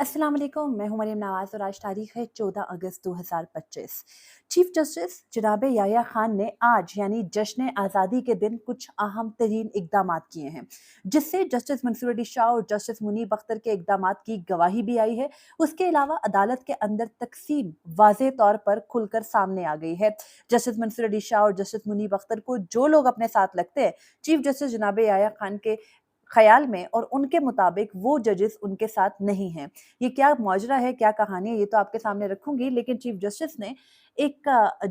अस्सलाम वालेकुम, मैं हूं मरियम नवाज और आज तारीख है 14 अगस्त 2025। चीफ जस्टिस जनाब याया खान ने आज यानी जश्न आज़ादी के दिन कुछ अहम तरीन इकदाम किए हैं, जिससे जस्टिस मंसूर अली शाह और जस्टिस मुनीब अख्तर के इकदाम की गवाही भी आई है। उसके अलावा अदालत के अंदर तकसीम वाज़ेह तौर पर खुलकर सामने आ गई है। जस्टिस मंसूर अली शाह और जस्टिस मुनीब अख्तर को जो लोग अपने साथ लगते हैं, चीफ जस्टिस जनाब याया खान के ख्याल में और उनके मुताबिक वो जजेस उनके साथ नहीं हैं। ये क्या माजरा है, क्या कहानी है, ये तो आपके सामने रखूंगी। लेकिन चीफ जस्टिस ने एक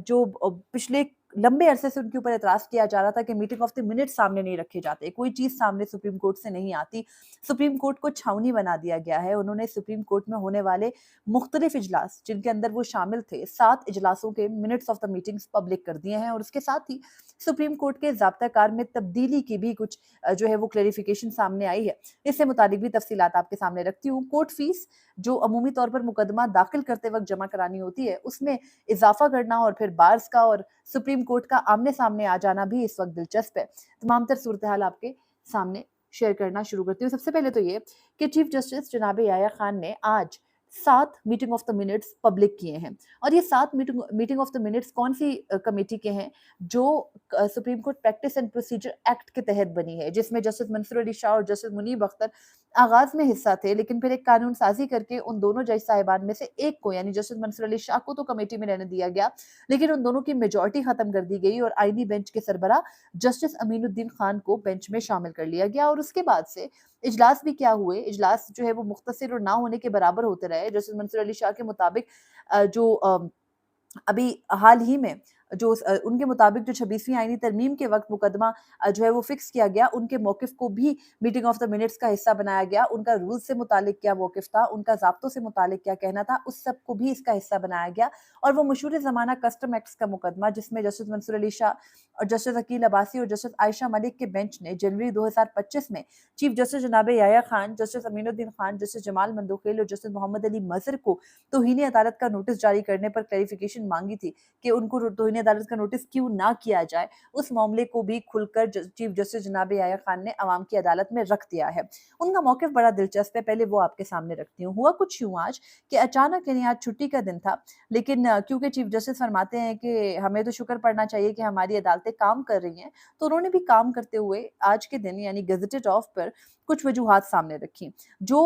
जो पिछले लंबे अरसे से उनके ऊपर एतराज किया जा रहा था कि मीटिंग ऑफ द मिनट सामने नहीं रखे जाते, कोई चीज सामने सुप्रीम कोर्ट से नहीं आती, सुप्रीम कोर्ट को छावनी बना दिया गया है। उन्होंने सुप्रीम कोर्ट में होने वाले मुख्तलिफ इजलास जिनके अंदर वो शामिल थे, 7 इजलासों के minutes of the meetings public कर दिए हैं और उसके साथ ही सुप्रीम कोर्ट के ज़ाब्ता कार में तब्दीली की भी कुछ जो है वो क्लेरिफिकेशन सामने आई है। इससे मुतालिक भी तफसीलात आपके सामने रखती हूँ। कोर्ट फीस जो अमूमी तौर पर मुकदमा दाखिल करते वक्त जमा करानी होती है, उसमें इजाफा करना और फिर बार्स का और सुप्रीम कोर्ट का आमने सामने आ जाना भी इस वक्त दिलचस्प है। तमाम तर सूरत हाल आपके सामने शेयर करना शुरू करती हूँ। सबसे पहले तो ये कि चीफ जस्टिस जनाब याया खान ने आज 7 meeting of the minutes public किए हैं और ये 7 मीटिंग ऑफ द मिनट्स कौन सी कमेटी के हैं, जो supreme court practice and procedure act के तहत बनी है, जिसमें जस्टिस मंसूर अली शाह और जस्टिस मुनीब अख्तर आगाज में हिस्सा थे, लेकिन फिर एक कानून साजी करके उन दोनों जज साहिबान में से एक को यानी जस्टिस मंसूर अली शाह को तो कमेटी में रहने दिया गया, लेकिन उन दोनों की मेजोरिटी खत्म कर दी गई और आईनी बेंच के सरबरा जस्टिस अमीनुद्दीन खान को बेंच में शामिल कर लिया गया। और उसके बाद से इजलास भी क्या हुए, इजलास जो है वो मुख्तसर और ना होने के बराबर होते रहे। जस्टिस मंसूर अली शाह के मुताबिक जो अभी हाल ही में जो उनके मुताबिक जो 26वीं आईनी तरमीम के वक्त मुकदमा जो है वो फिक्स किया गया, उनके मौकिफ को भी मीटिंग ऑफ द मिनट्स का हिस्सा बनाया गया। उनका रूल से मुतालिक क्या मौकिफ था, उनका ज़ाब्तों से मुतालिक क्या कहना था, उस सब को भी इसका हिस्सा बनाया गया। और वो मशहूर ज़माना कस्टम एक्ट्स का मुकदमा, जिसमें जस्टिस मंसूर अली शाह और जस्टिस अकील अब्बासी और जस्टिस आयशा मलिक के बेंच ने जनवरी 2025 में चीफ जस्टिस जनाब याया खान, जस्टिस अमीनुद्दीन खान, जस्टिस जमाल मंदोखेल और जस्टिस मोहम्मद अली मजहर को तौहीन अदालत का नोटिस जारी करने पर क्लैरिफिकेशन मांगी थी कि उनको तौहीन अदालत का नोटिस क्यों ना किया जाए। उस मामले को भी खुलकर चीफ जस्टिस जनाब याया खान ने अवाम की अदालत में रख दिया है। उनका मौकिफ बड़ा दिलचस्प है, पहले वो आपके सामने रखती हूँ। हुआ कुछ यूं आज कि अचानक, यानी आज छुट्टी का दिन था, लेकिन क्योंकि चीफ जस्टिस फरमाते हैं कि हमें तो शुक्र पड़ना चाहिए कि हमारी अदालतें काम कर रही हैं, तो उन्होंने भी काम करते हुए आज के दिन यानी गजटेड ऑफ पर कुछ वजूहात सामने रखी। जो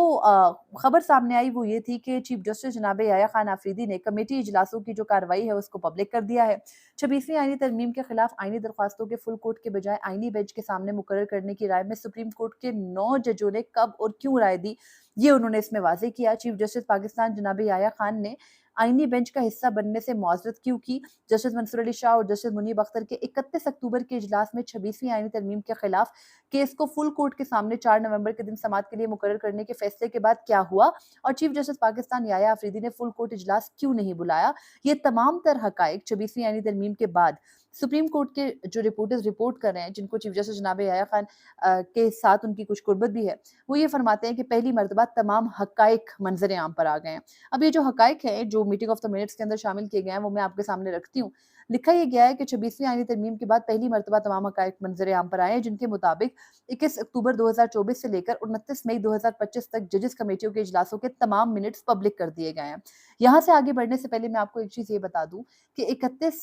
खबर सामने आई वो ये थी कि चीफ जस्टिस जनाब याया खान आफरीदी ने कमेटी इजलासों की जो कार्रवाई है उसको पब्लिक कर दिया है। 26वीं आईनी तरमीम के खिलाफ आईनी दरख्वास्तों के फुल कोर्ट के बजाय आईनी बेंच के सामने मुकर्रर करने की राय में सुप्रीम कोर्ट के 9 जजों ने कब और क्यों राय दी, ये उन्होंने इसमें वाजे किया। चीफ जस्टिस पाकिस्तान जनाब याया खान ने आईनी बेंच का हिस्सा बनने से मुआजरत क्यों की। जस्टिस मंसूर अली शाह और जस्टिस मुनीब अख्तर के 31 अक्टूबर के इजलास में 26वीं आईनी तरमीम के खिलाफ केस को फुल कोर्ट के सामने 4 नवंबर के दिन समाअत के लिए मुकर्रर करने के फैसले के बाद क्या हुआ और चीफ जस्टिस पाकिस्तान याया अफरीदी ने फुल कोर्ट इजलास क्यों नहीं बुलाया। ये तमाम तर हकाइक 26वीं आईनी तरमीम के बाद सुप्रीम कोर्ट के जो रिपोर्टर्स रिपोर्ट कर रहे हैं, जिनको चीफ जस्टिस जनाब याया खान के साथ उनकी कुछ कुर्बत भी है, वो ये फरमाते हैं कि पहली मरतबा तमाम हकाइक मंजर आम पर आ गए हैं। अब ये जो हकाइक है जो मीटिंग ऑफ द मिनट्स के अंदर शामिल किए गए हैं, वो मैं आपके सामने रखती हूँ। लिखा ये गया है कि 26वीं आईनी तरमीम के बाद पहली मरतबा तमाम हकाइक मंजर आम पर आए हैं, जिनके मुताबिक 21 अक्टूबर 2024 से लेकर 29 मई 2025 तक जजेस कमेटियों के इजलासों के तमाम मिनट्स पब्लिक कर दिए गए हैं। यहाँ से आगे बढ़ने से पहले मैं आपको एक चीज़ ये बता दूं कि 31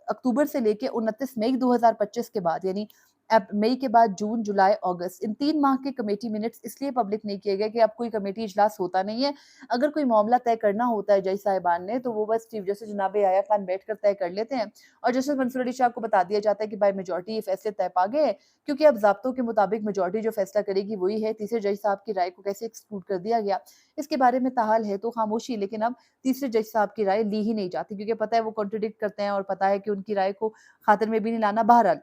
अक्टूबर से लेकर 29 मई 2025 के बाद, यानी अब मई के बाद जून, जुलाई, अगस्त, इन 3 माह के कमेटी मिनट्स इसलिए पब्लिक नहीं किए गए कि अब कोई कमेटी इजलास होता नहीं है। अगर कोई मामला तय करना होता है जज साहिबान ने, तो वो बस चीफ जस्टिस जनाब याया खान बैठकर तय कर लेते हैं और जस्टिस मंसूर अली शाह को बता दिया जाता है कि बाय मेजॉरिटी ये फैसले तय पा गए हैं, क्योंकि अब ज़ाब्तों के मुताबिक मेजॉरिटी जो फैसला करेगी वही है। तीसरे जज साहब की राय को कैसे एक्सक्लूड कर दिया गया, इसके बारे में ताहाल है तो खामोशी, लेकिन अब तीसरे जज साहब की राय ली ही नहीं जाती, क्योंकि पता है वो कॉन्ट्रडिक्ट करते हैं और पता है कि उनकी राय को खातिर में भी नहीं लाना। बहरहाल,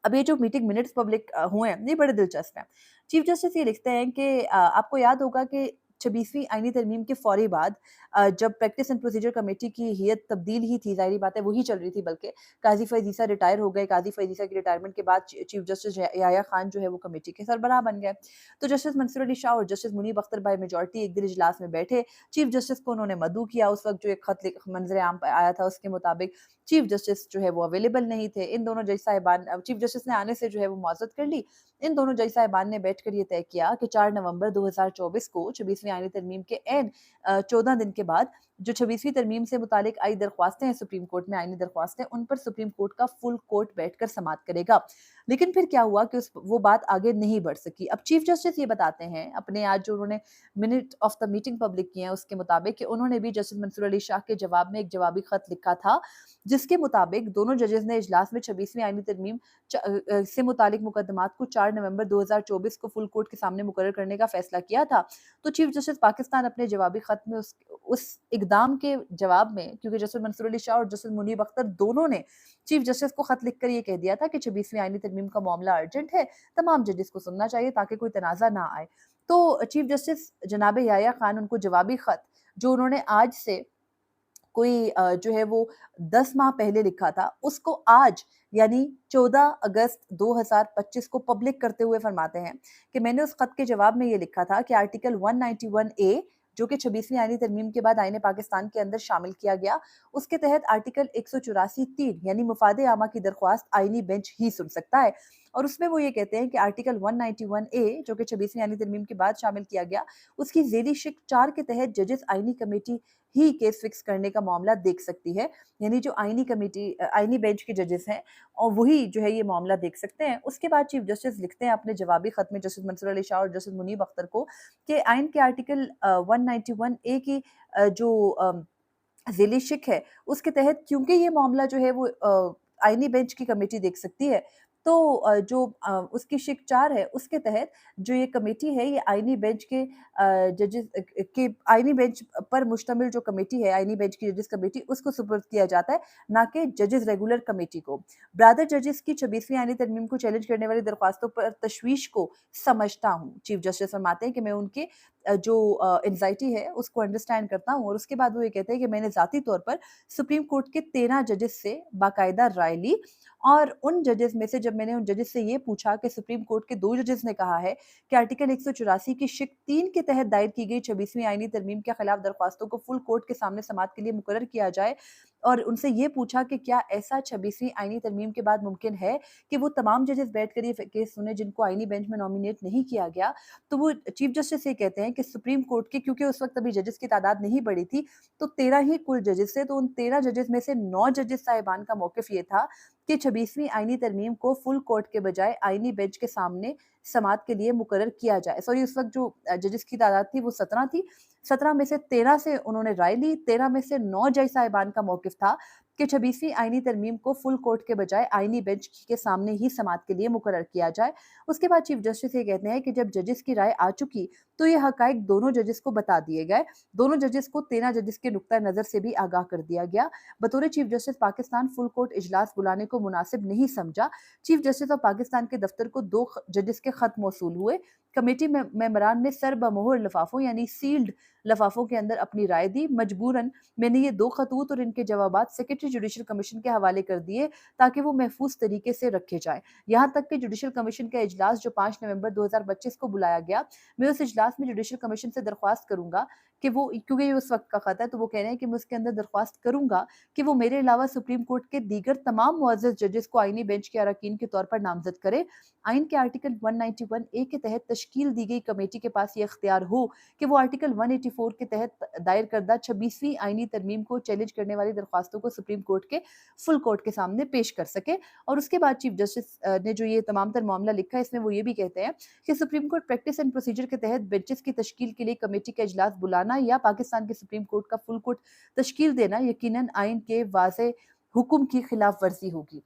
अब ये जो मीटिंग मिनट्स पब्लिक हुए हैं, ये बड़े दिलचस्प हैं। चीफ जस्टिस ये लिखते हैं कि आपको याद होगा कि 26वीं आईनी तरमीम के फौरी बाद जब प्रैक्टिस एंड प्रोसीजर कमेटी की हैयत तब्दील ही थी, ज़ाहिर बात है वही चल रही थी, बल्कि काज़ी फ़ैज़ ईसा रिटायर हो गए। काज़ी फ़ैज़ ईसा की रिटायरमेंट के बाद चीफ जस्टिस याया खान जो है वो कमेटी के सरबराह बन गए। तो जस्टिस मंसूर अली शाह और justice Munib Akhtar by majority एक दिन इजलास में बैठे। चीफ जस्टिस को उन्होंने मदऊ किया। उस वक्त जो एक खत मंजर आम पर आया था उसके मुताबिक चीफ जस्टिस जो है वो अवेलेबल नहीं थे। इन दोनों जज साहिबान चीफ जस्टिस ने आने से जो है वो मुआज़रत कर ली। इन दोनों जज साहिबान ने बैठकर ये तय किया कि 4 नवंबर 2024 को 26वीं आईनी तरमीम के 14 दिन के बाद जो 26वीं तरमीम से मुतालिक आई दरख्वास्तें हैं सुप्रीम कोर्ट में, आईनी दरख्वास्तें, उन पर सुप्रीम कोर्ट का फुल कोर्ट बैठकर समाअत करेगा। लेकिन फिर क्या हुआ कि वो बात आगे नहीं बढ़ सकी। अब चीफ जस्टिस ये बताते हैं अपने आज जो उन्होंने minute of the meeting public किए हैं उसके मुताबिक कि उन्होंने भी जस्टिस मंसूर अली शाह के जवाब में एक जवाबी खत लिखा था, जिसके मुताबिक दोनों जजेस ने इजलास में 26वीं आईनी तरमीम से मुतालिक मुकदमात को 4 नवंबर 2024 को फुल कोर्ट के सामने मुकर्रर करने का फैसला किया था। तो चीफ जस्टिस पाकिस्तान अपने जवाबी खत में उस इकदाम के जवाब में, क्योंकि जस्टिस मंसूर अली शाह और जस्टिस मुनीब अख्तर दोनों ने चीफ जस्टिस को खत लिखकर ये कह दिया था कि 26वीं आईनी तरमीम का मामला अर्जेंट है, तमाम जजेस को सुनना चाहिए ताकि कोई तनाजा ना आए। तो चीफ जस्टिस जनाब याया खान उनको जवाबी खत जो उन्होंने आज से कोई जो है वो 10 माह पहले लिखा था, उसको आज यानी 14 अगस्त 2025 को पब्लिक करते हुए फरमाते हैं कि मैंने उस खत के जवाब में ये लिखा था कि आर्टिकल 191 ए जो कि 26वीं आईनी तरमीम के बाद आईने पाकिस्तान के अंदर शामिल किया गया, उसके तहत आर्टिकल 184(3) यानी मुफादे आमा की दरख्वास्त आईनी बेंच ही सुन सकता है। और उसमें वो ये कहते हैं कि आर्टिकल 191 ए जो कि 26वीं आईनी तरमीम के बाद शामिल किया गया, उसकी ज़ेली शिक 4 के तहत जजेस आईनी कमेटी ही केस फिक्स करने का मामला देख सकती है। यानी जो आईनी कमेटी आईनी बेंच के जजेस हैं और वही जो है ये मामला देख सकते हैं। उसके बाद चीफ जस्टिस लिखते हैं अपने जवाबी खत में जस्टिस मंसूर अली शाह और जस्टिस मुनीब अख्तर को कि आइन के आर्टिकल 191 ए की जो ज़ेली शिक है, उसके तहत क्योंकि ये मामला जो है वो आईनी बेंच की कमेटी देख सकती है, तो उसकी शिक 4 है, उसके तहत जो ये कमेटी है, ये आईनी बेंच के जजेस के आईनी बेंच पर मुश्तमिल जो कमेटी है, आईनी बेंच की जजेस कमेटी, उसको सुपुर्द किया जाता है, ना कि जजेस रेगुलर कमेटी को। ब्रादर जजेस की 26वीं आईनी तरमीम को चैलेंज करने वाली दरख्वास्तों पर तशवीश को समझता हूँ। चीफ जस्टिस फरमाते हैं कि मैं उनके जो एंग्जायटी है, उसको अंडरस्टैंड करता हूँ और उसके बाद वो ये कहते हैं कि मैंने ज़ाती तौर पर सुप्रीम कोर्ट के 13 जजेस से बाकायदा राय ली और उन जजेस में से जब मैंने उन जजेस से ये पूछा कि सुप्रीम कोर्ट के 2 जजेस ने कहा है कि आर्टिकल 184 की शिक 3 के तहत दायर की गई 26वीं आईनी तरमीम के खिलाफ दरख्वास्तों को फुल कोर्ट के सामने समाअत के लिए मुकर्रर किया जाए और उनसे ये पूछा कि क्या ऐसा 26वीं आईनी तरमीम के बाद मुमकिन है कि वो तमाम जजेस बैठकर ये केस सुने जिनको आईनी बेंच में नॉमिनेट नहीं किया गया। तो वो चीफ जस्टिस ये कहते हैं कि सुप्रीम कोर्ट के, क्योंकि उस वक्त अभी जजेस की तादाद नहीं बढ़ी थी, तो 13 ही कुल जजेस थे, तो उन 13 जजेस में से 9 जजेस साहिबान का मौकिफ ये था कि 26वीं आईनी तरमीम को फुल कोर्ट के बजाय आईनी बेंच के सामने समाअत के लिए मुकर्रर किया जाए। सॉरी, उस वक्त जो जजेस की तादाद थी वो 17 थी। 17 में से 13 से उन्होंने राय ली, 13 में से 9 जज साहिबान का मौकिफ था कि 26वीं आईनी तरमीम को फुल कोर्ट के बजाय आईनी बेंच के सामने ही समाअत के लिए मुकर्रर किया जाए। उसके बाद चीफ जस्टिस ये कहते हैं कि जब जजेस की राय आ चुकी तो ये हकाइक दोनों जजेस को बता दिए गए। दोनों जजेस को 13 जजेस के नुक्ता नजर से भी आगाह कर दिया गया। बतौर chief justice Pakistan full court इजलास बुलाने को मुनासिब नहीं समझा। चीफ जस्टिस ऑफ पाकिस्तान के दफ्तर को 2 जजेस के खत मौसूल हुए। कमेटी में मेंबरान ने सर बमोहर लिफाफों यानी सील्ड लिफाफों के अंदर अपनी राय दी। मजबूरन मैंने ये 2 खतूत और इनके जवाबात सेक्रेटरी जुडिशल कमीशन के हवाले कर दिए ताकि वो महफूज तरीके से रखे जाएं। यहाँ तक कि जुडिशल कमीशन का इजलास जो 5 नवंबर 2025 को बुलाया गया, मैं उस इजलास में जुडिशल कमीशन से दरख्वास्त करूंगा कि वो, क्योंकि ये उस वक्त का खत है, तो वो कह रहे हैं कि मैं उसके अंदर दरख्वास्त करूंगा कि वो मेरे अलावा सुप्रीम कोर्ट के दीगर तमाम मुअज़्ज़ज़ जजेस को आईनी बेंच के अरकान के तौर पर नामजद करे। आइन के आर्टिकल 191 ए के तहत तश्कील दी गई कमेटी के पास ये इख्तियार हो कि वो आर्टिकल 184 के तहत दायर करदा 26वीं आईनी तरमीम को चैलेंज करने वाली दरख्वास्तों को सुप्रीम कोर्ट के फुल कोर्ट के सामने पेश कर सके। और उसके बाद चीफ जस्टिस ने जो ये तमाम तर मामला लिखा है, इसमें वो ये भी कहते हैं कि supreme court practice and procedure के तहत बेंचेस की तश्कील के लिए कमेटी का इजलास बुलाना या पाकिस्तान के सुप्रीम कोर्ट का फुल कोर्ट तश्कील देना यकीनन आइन के वाज़े हुक्म की खिलाफ वर्जी होगी।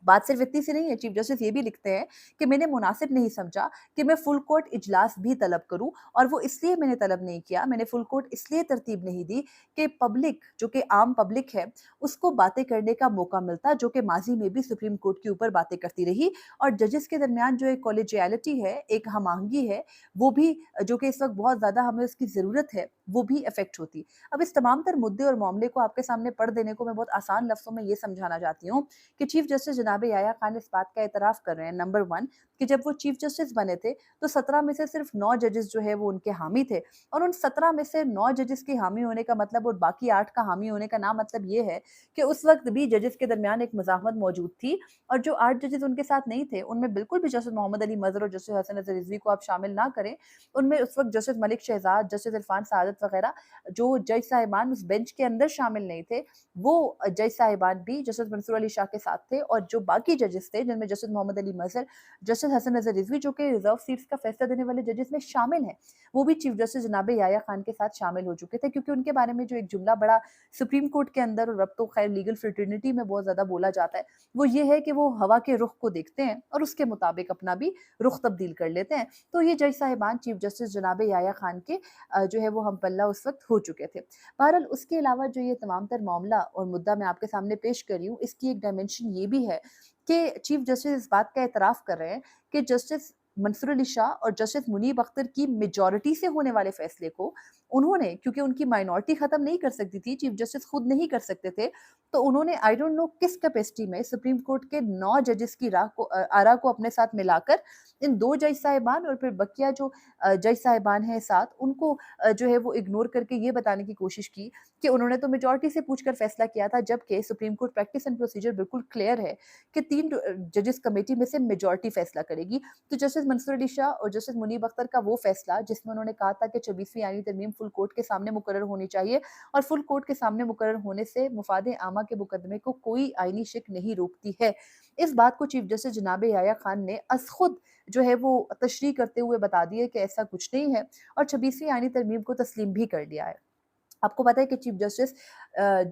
बात सिर्फ इतनी सी नहीं है, चीफ जस्टिस ये भी लिखते हैं कि मैंने मुनासिब नहीं समझा कि मैं फुल कोर्ट इजलास भी तलब करूं और वो इसलिए मैंने तलब नहीं किया, मैंने फुल कोर्ट इसलिए तरतीब नहीं दी कि पब्लिक, जो कि आम पब्लिक है, उसको बातें करने का मौका मिलता, जो कि माजी में भी सुप्रीम कोर्ट के ऊपर बातें करती रही और जजेस के दरमियान जो एक कॉलेजियलिटी है, एक हम-आहंगी है, वो भी, जो कि इस वक्त बहुत ज़्यादा हमें उसकी ज़रूरत है, वो भी इफेक्ट होती। अब इस तमाम तर मुद्दे और मामले को आपके सामने पढ़ देने को मैं बहुत आसान लफ्ज़ों में ये समझाना चाहती हूँ कि चीफ जस्टिस जनाब याह्या खान इस बात का एतराफ़ कर रहे हैं नंबर 1 कि जब वो चीफ जस्टिस बने थे, तो 17 में से सिर्फ़ 9 जजेस जो है वो उनके हामी थे और उन 17 में से 9 जजेस के हामी होने का मतलब और बाकी 8 का हामी होने का ना मतलब ये है कि उस वक़्त भी जजेस के दरमियान एक मज़ाहमत मौजूद थी और जो 8 जजेस उनके साथ नहीं थे, उनमें बिल्कुल भी जस्टिस मोहम्मद अली मज़हर और जस्टिस हसन नज़र रिज़वी को आप शामिल ना करें। उनमें उस वक़्त जस्टिस मलिक शहज़ाद, जस्टिस इरफ़ान सआदत वग़ैरह जो जज साहिबान उस बेंच के अंदर शामिल नहीं थे, वो जज साहिबान भी जस्टिस मंसूर अली शाह के साथ थे और जो बाकी जजेस थे, जिनमें जस्टिस मोहम्मद अली मज़हर, जस्टिस हसन नज़र रिज़वी जो कि रिज़र्व सीट्स का फैसला देने वाले जजेस में शामिल हैं, वो भी चीफ जस्टिस जनाब याह्या खान के साथ शामिल हो चुके थे क्योंकि उनके बारे में जो एक जुमला बड़ा सुप्रीम कोर्ट के अंदर और अब तो खैर लीगल फ्रेटर्निटी में बहुत ज़्यादा बोला जाता है, वो ये है कि वो हवा के रुख को देखते हैं और उसके मुताबिक अपना भी रुख तब्दील कर लेते हैं। तो ये जज साहिबान चीफ जस्टिस जनाब याह्या खान के जो है वो हम पल्ला उस वक़्त हो चुके थे। बहरहाल उसके अलावा जो ये तमाम तर मामला और मुद्दा मैं आपके सामने पेश कर रही हूँ, इसकी एक डायमेंशन ये भी है कि चीफ जस्टिस इस बात का एतराफ़ कर रहे हैं कि जस्टिस मंसूर अली शाह और जस्टिस मुनीब अख्तर की मेजॉरिटी से होने वाले फैसले को उन्होंने क्योंकि उनकी माइनॉरिटी ख़त्म नहीं कर सकती थी, चीफ जस्टिस खुद नहीं कर सकते थे, तो उन्होंने आई डोंट नो किस कैपेसिटी में सुप्रीम कोर्ट के 9 जजेस की आरा को अपने साथ मिलाकर इन 2 जज साहिबान और फिर बकिया जो जज साहिबान हैं साथ, उनको जो है वो इग्नोर करके ये बताने की कोशिश की कि उन्होंने तो मेजॉरिटी से पूछकर फैसला किया था, जबकि supreme court practice and procedure बिल्कुल क्लियर है कि 3 जजेस कमेटी में से मेजॉरिटी फैसला करेगी। तो जस्टिस मंसूर अली शाह और जस्टिस मुनीब अख्तर का वो फैसला जिसमें उन्होंने कहा था कि 26वीं आईनी तरमीम फुल कोर्ट के सामने मुकर्रर होनी चाहिए और फुल कोर्ट के सामने मुकर्रर होने से मुफादे आमा के मुकदमे को कोई आईनी शिक नहीं रोकती है। इस बात को चीफ जस्टिस जनाब याह्या खान ने अज़ खुद जो है वो तशरीह करते हुए बता दिया कि ऐसा कुछ नहीं है और 26वीं आईनी तरमीम को तस्लीम भी कर लिया है। आपको पता है कि चीफ जस्टिस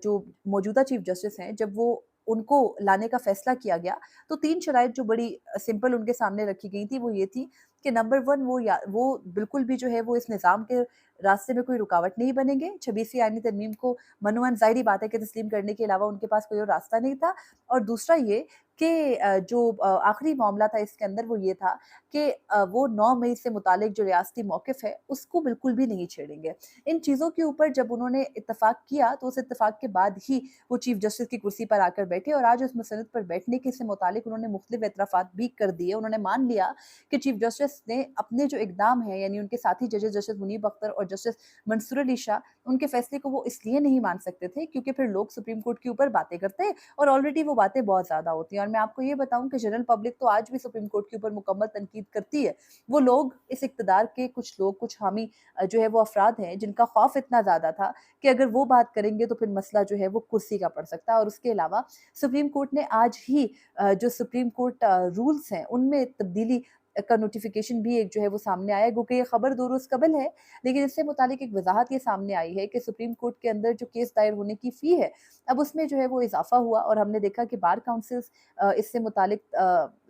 जो मौजूदा चीफ जस्टिस हैं, जब वो उनको लाने का फैसला किया गया, तो 3 शराइत जो बड़ी सिंपल उनके सामने रखी गई थी, वो ये थी कि नंबर 1 वो बिल्कुल भी जो है वो इस निज़ाम के रास्ते में कोई रुकावट नहीं बनेंगे। 26वीं आईनी तरमीम को मनोअन ज़ाहिरी बात है कि तस्लीम करने के अलावा उनके पास कोई और रास्ता नहीं था और दूसरा ये कि जो आखिरी मामला था इसके अंदर वो ये था कि वो 9 मई से मुतालिक जो रियासती मौक़िफ़ है, उसको बिल्कुल भी नहीं छेड़ेंगे। इन चीज़ों के ऊपर जब उन्होंने इत्तेफ़ाक किया, तो उस इत्तेफ़ाक के बाद ही वो चीफ जस्टिस की कुर्सी पर आकर बैठे और आज उस मसनद पर बैठने के से मुतालिक उन्होंने मुख्तलिफ एतराफ़ात भी कर दिए। उन्होंने मान लिया कि चीफ जस्टिस ने अपने जो इक़दाम हैं, यानी उनके साथी जजेस जस्टिस मुनीब अख्तर और जस्टिस मंसूर अली शाह, उनके फ़ैसले को वो इसलिए नहीं मान सकते थे क्योंकि फिर लोग सुप्रीम कोर्ट के ऊपर बातें करते हैं और ऑलरेडी वो बातें बहुत ज़्यादा होती हैं। और मैं आपको ये बताऊँ कि जनरल पब्लिक तो आज भी सुप्रीम कोर्ट के ऊपर मुकम्मल तनकीद करती है। वो लोग इस इक़्तिदार के कुछ लोग, कुछ हामी जो है वो अफ़राद हैं जिनका खौफ इतना ज़्यादा था कि अगर वो बात करेंगे तो फिर मसला जो है वो कुर्सी का पड़ सकता है। और उसके अलावा सुप्रीम कोर्ट ने आज ही जो सुप्रीम कोर्ट रूल्स हैं उनमें तब्दीली का नोटिफ़िकेशन भी एक जो है वो सामने आया है, क्योंकि ये खबर 2 रोज़ कबल है, लेकिन इससे मुतालिक एक वज़ाहत ये सामने आई है कि सुप्रीम कोर्ट के अंदर जो केस दायर होने की फ़ी है, अब उसमें जो है वो इज़ाफ़ा हुआ और हमने देखा कि बार काउंसिल्स इससे मुतालिक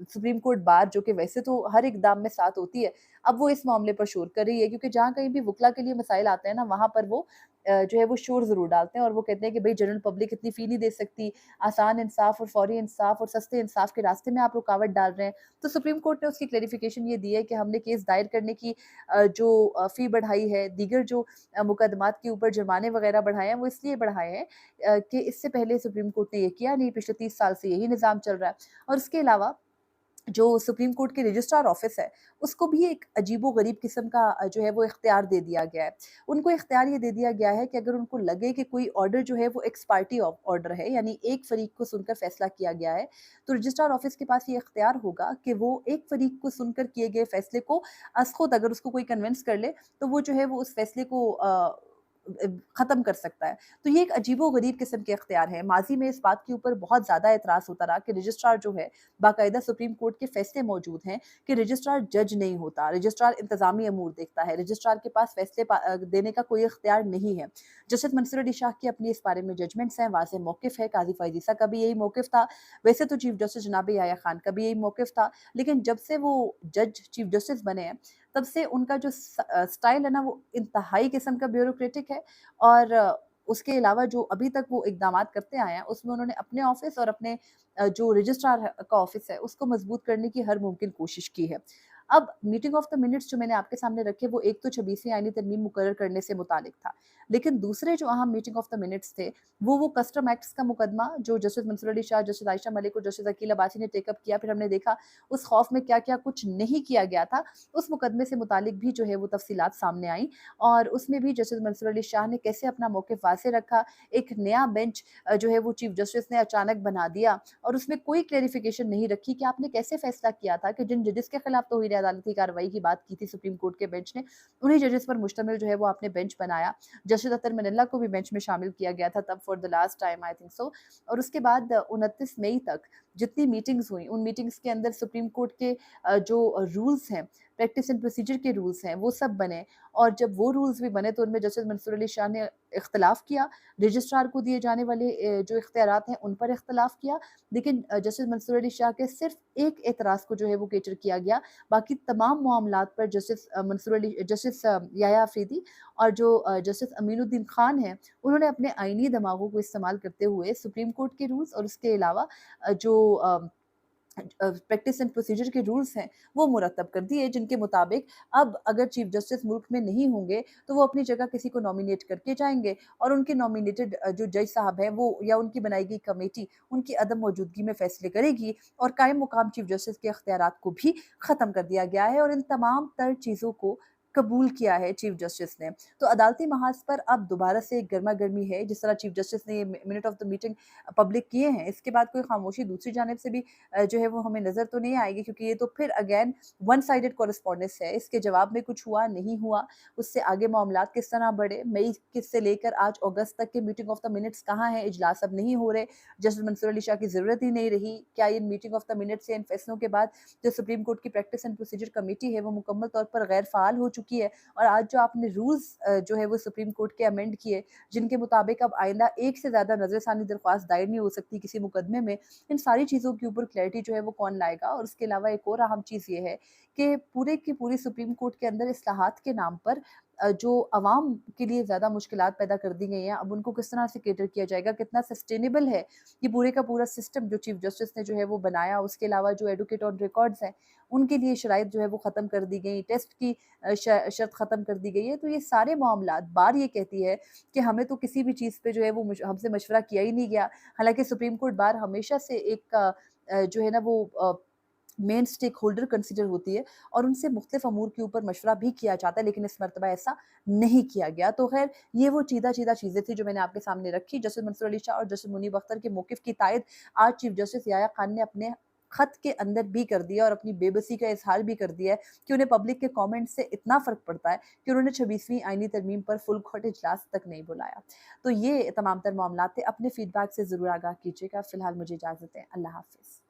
सुप्रीम कोर्ट बार जो कि वैसे तो हर इक़दाम में साथ होती है, अब वो इस मामले पर शोर कर रही है क्योंकि जहाँ कहीं भी वकला के लिए मसाइल आते हैं ना, वहाँ पर वो जो है वो शोर ज़रूर डालते हैं और वो कहते हैं कि भई जनरल पब्लिक इतनी फ़ी नहीं दे सकती, आसान इंसाफ़ और फ़ौरी इंसाफ़ और सस्ते इंसाफ़ के रास्ते में आप रुकावट डाल रहे हैं। तो सुप्रीम कोर्ट ने उसकी क्लैरिफ़िकेशन ये दी है कि हमने केस दायर करने की जो फ़ी बढ़ाई है, दीगर जो मुकदमात के ऊपर जुर्माने वग़ैरह बढ़ाए हैं, वो इसलिए बढ़ाए हैं कि इससे पहले सुप्रीम कोर्ट ने ये किया नहीं, पिछले 30 साल से यही निज़ाम चल रहा है। और उसके अलावा जो सुप्रीम कोर्ट के रजिस्ट्रार ऑफिस है, उसको भी एक अजीबो-गरीब किस्म का जो है वो इख्तियार दे दिया गया है। उनको इख्तियार ये दे दिया गया है कि अगर उनको लगे कि कोई ऑर्डर जो है वो एक्स पार्टी ऑर्डर है, यानी एक फरीक को सुनकर फैसला किया गया है, तो रजिस्ट्रार ऑफिस के पास ये इख्तियार होगा कि वो एक फरीक को सुनकर किए गए फैसले को खुद अगर उसको कोई कन्विंस कर ले, तो वो जो है वो उस फैसले को ख़त्म कर सकता है। तो ये एक अजीबो-गरीब किस्म के इख्तियार है। माज़ी में इस बात के ऊपर बहुत ज़्यादा एतराज़ होता रहा कि रजिस्ट्रार जो है, बाकायदा सुप्रीम कोर्ट के फैसले मौजूद हैं कि रजिस्ट्रार जज नहीं होता, रजिस्ट्रार इंतज़ामी अमूर देखता है, रजिस्ट्रार के पास फैसले देने का कोई इख्तियार नहीं है। जस्टिस मंसूर अली शाह की अपनी इस बारे में जजमेंट्स हैं, वाज़ेह मौक़िफ़ है, काज़ी फ़ाइज़ ईसा का भी यही मौक़िफ़ था। वैसे तो चीफ जस्टिस जनाब याह्या खान का भी यही मौक़िफ़ था, लेकिन जब से वो जज चीफ जस्टिस बने हैं, तब से उनका जो स्टाइल है ना, वो इंतहाई किस्म का ब्यूरोक्रेटिक है और उसके अलावा जो अभी तक वो इक़दामात करते आए हैं, उसमें उन्होंने अपने ऑफ़िस और अपने जो रजिस्ट्रार का ऑफ़िस है, उसको मज़बूत करने की हर मुमकिन कोशिश की है। अब मीटिंग ऑफ द मिनट्स जो मैंने आपके सामने रखे वो एक तो 26वीं आईनी तरमीम मुकर्रर करने से मुतालिक था, लेकिन दूसरे जो अहम मीटिंग ऑफ द मिनट्स थे वो कस्टम एक्ट्स का मुकदमा जो जस्टिस मंसूर अली शाह, जस्टिस आयशा मलिक और जस्टिस अकील अब्बासी ने टेकअप किया। फिर हमने देखा उस खौफ में क्या-क्या कुछ नहीं किया गया था, उस मुकदमे से मुतालिक भी जो है वो तफसीलात सामने आई और उसमें भी जस्टिस मंसूर अली शाह ने कैसे अपना मौक़िफ़ वाज़ेह रखा। एक नया बेंच जो है वो चीफ जस्टिस ने अचानक बना दिया और उसमें कोई क्लैरिफ़िकेशन नहीं रखी कि आपने कैसे फ़ैसला किया था कि जिन जजेस के खिलाफ तौहीन अदालती कार्रवाई की बात की थी सुप्रीम कोर्ट के बेंच ने, उन्हीं जजेस पर मुश्तमिल जो है वो आपने बेंच बनाया। जस्टिस अतर मनल्ला को भी बेंच में शामिल किया गया था तब for the last time I think so. और उसके बाद 29 मई तक जितनी मीटिंग्स हुई, उन मीटिंग्स के अंदर सुप्रीम कोर्ट के जो रूल्स हैं, प्रैक्टिस एंड प्रोसीजर के रूल्स हैं, वो सब बने और जब वो रूल्स भी बने तो उनमें जस्टिस मंसूर अली शाह ने इख्तिलाफ़ किया, रजिस्ट्रार को दिए जाने वाले जो इख्तियारात हैं उन पर इख्तिलाफ़ किया, लेकिन जस्टिस मंसूर अली शाह के सिर्फ़ एक एतराज़ को जो है वो कैटर किया गया, बाकी तमाम मामलात पर जस्टिस याह्या अफ़रीदी और जो जस्टिस अमीनुद्दीन ख़ान हैं, उन्होंने अपने आईनी दिमागों को इस्तेमाल करते हुए सुप्रीम कोर्ट के रूल्स और उसके अलावा प्रैक्टिस एंड प्रोसीजर के रूल्स हैं, वो मुरतब कर दिए जिनके मुताबिक अब अगर चीफ जस्टिस मुल्क में नहीं होंगे, तो वो अपनी जगह किसी को नॉमिनेट करके जाएँगे और उनके नॉमिनेटेड जो जज साहब हैं वो या उनकी बनाई गई कमेटी उनकी अदम मौजूदगी में फैसले करेगी और कायम मुकाम चीफ जस्टिस के इख्तियारात को भी ख़त्म कर दिया गया है और इन तमाम तर चीज़ों को कबूल किया है चीफ जस्टिस ने। तो अदालती महाज़ पर अब दोबारा से एक गरमा-गर्मी है, जिस तरह चीफ जस्टिस ने ये minute of the meeting public किए हैं, इसके बाद कोई खामोशी दूसरी जानिब से भी जो है वो हमें नज़र तो नहीं आएगी क्योंकि ये तो फिर अगेन वन साइडेड कॉरेस्पॉन्डेंस है। इसके जवाब में कुछ हुआ, नहीं हुआ, उससे आगे मामलात किस तरह बढ़े, मई से लेकर आज अगस्त तक के मीटिंग ऑफ द मिनट्स कहाँ हैं, इजलास अब नहीं हो रहे, जस्टिस मंसूर अली शाह की ज़रूरत ही नहीं रही। क्या in meeting of the minutes या इन फैसलों के बाद जो सुप्रीम कोर्ट की प्रैक्टिस एंड प्रोसीजर कमेटी है, वो मुकम्मल तौर पर गैर फ़ाल हो चुकी है और आज जो आपने रूल्स जो है वो सुप्रीम कोर्ट के अमेंड किए, जिनके मुताबिक अब आइंदा एक से ज़्यादा नज़रसानी दरख्वास्त दायर नहीं हो सकती किसी मुकदमे में, इन सारी चीज़ों के ऊपर क्लैरिटी जो है वो कौन लाएगा? और उसके अलावा एक और अहम चीज़ ये है कि पूरे की पूरी सुप्रीम कोर्ट के अंदर इस्लाहात के नाम पर जो अवाम के लिए ज़्यादा मुश्किलात पैदा कर दी गई हैं, अब उनको किस तरह से कैटर किया जाएगा? कितना सस्टेनेबल है ये पूरे का पूरा सिस्टम जो चीफ जस्टिस ने जो है वो बनाया? उसके अलावा जो एडवोकेट ऑन रिकॉर्ड्स हैं, उनके लिए शराइत जो है वो ख़त्म कर दी गई, टेस्ट की शर्त ख़त्म कर दी गई है। तो ये सारे मामलात बार ये कहती है कि हमें तो किसी भी चीज़ पे जो है वो हमसे मशवरा किया ही नहीं गया। हालाँकि सुप्रीम कोर्ट बार हमेशा से एक जो है ना वो मेन स्टेक होल्डर कंसिडर होती है और उनसे मुख्तलिफ अमूर के ऊपर मशवरा भी किया जाता है, लेकिन इस मरतबा ऐसा नहीं किया गया। तो ख़ैर ये वो चीज़ा-चीज़ा चीज़ें थी जो मैंने आपके सामने रखी। जस्टिस मंसूर अली शाह और जस्टिस मुनीब अख्तर के मौक़िफ़ की तायद आज चीफ जस्टिस याह्या ख़ान ने अपने ख़त के अंदर भी कर दिया और अपनी बेबसी का इज़हार भी कर दिया है कि उन्हें पब्लिक के कमेंट से इतना फ़र्क पड़ता है कि उन्होंने 26वीं आईनी तरमीम पर फुल कोर्ट इजलास तक नहीं बुलाया। तो ये तमाम तर मामलात थे। अपने फ़ीडबैक से ज़रूर आगाह कीजिएगा। फ़िलहाल मुझे इजाज़त दें। अल्लाह हाफ़िज़।